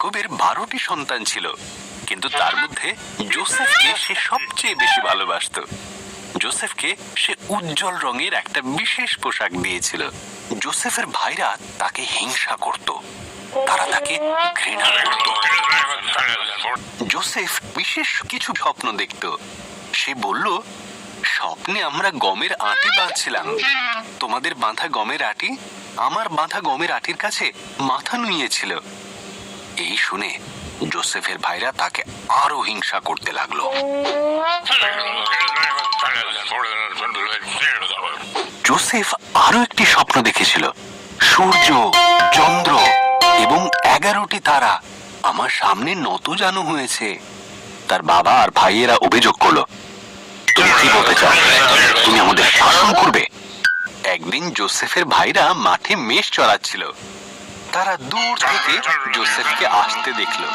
জাকবের 12টি সন্তান ছিল, কিন্তু তার মধ্যে যোসেফকে সে সবচেয়ে বেশি ভালোবাসত। যোসেফকে সে উজ্জ্বল রঙের একটা বিশেষ পোশাক দিয়েছিল। যোসেফের ভাইরা তাকে হিংসা করত, তারা তাকে ঘৃণা করত। যোসেফ বিশেষ কিছু স্বপ্ন দেখত। সে বলল, স্বপ্নে আমরা গমের আঁটি বাঁধছিলাম, তোমাদের বাঁধা গমের আঁটি আমার বাঁধা গমের আঁটির কাছে মাথা নুইয়েছিল। এই শুনে যোসেফের ভাইরা তাকে আরো হিংসা করতে লাগলো। যোসেফ আরো একটি স্বপ্ন দেখেছিল, সূর্য, চন্দ্র এবং 11টি তারা আমার সামনে নতজানু হয়েছে। তার বাবা আর ভাইয়েরা অভিযোগ করলো, তুমি কি বলতে চাও? তুমি আমাদের শাসন করবে? একদিন যোসেফের ভাইরা মাঠে মেষ চড়াচ্ছিল। তারা দূর থেকে যোসেফকে আসতে দেখলো।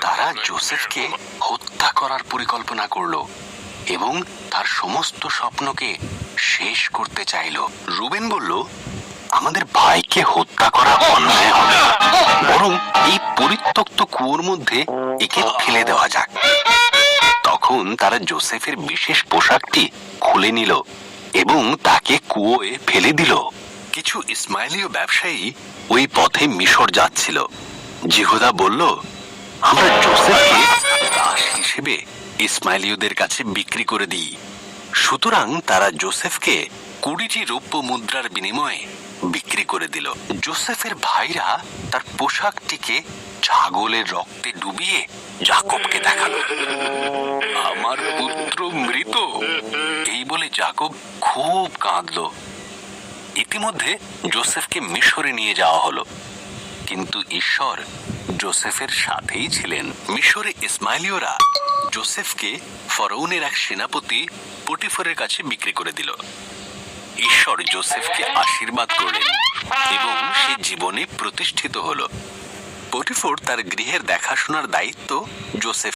তারা যোসেফকে হত্যা করার পরিকল্পনা করলো এবং তার সমস্ত স্বপ্নকে শেষ করতে চাইল। রুবেন বলল, আমাদের ভাইকে হত্যা করা অন্যায় হবে, বরং এই পরিত্যক্ত কুয়োর মধ্যে একে ফেলে দেওয়া যাক। তখন তারা যোসেফের বিশেষ পোশাকটি খুলে নিল এবং তাকে কুয়োয় ফেলে দিল। কিছু ইসমাইলীয় ব্যবসায়ী ওই পথে মিশর যাচ্ছিল। জিহুদা বলল, আমরা যোসেফকে দাস হিসেবে ইসমাইলীয়দের কাছে বিক্রি করে দিই। সুতরাং তারা যোসেফকে 20টি রৌপ্য মুদ্রার বিনিময়ে বিক্রি করে দিল। যোসেফের ভাইরা তার পোশাকটিকে ছাগলের রক্তে ডুবিয়ে জাকবকে দেখালো। আমার পুত্র মৃত, এই বলে জাকব খুব কাঁদল। ইতিমধ্যে যোসেফকে মিশরে নিয়ে যাওয়া হলো, কিন্তু ঈশ্বর যোসেফের সাথেই ছিলেন। মিশরে ইসমাইলীয়রা যোসেফকে ফরৌনের এক সেনাপতি পটিফারের কাছে বিক্রি করে দিল। ঈশ্বর যোসেফকে আশীর্বাদ করলেন এবং সে জীবনে প্রতিষ্ঠিত হলো। পটিফার তার গৃহের দেখাশোনার দায়িত্ব যোসেফ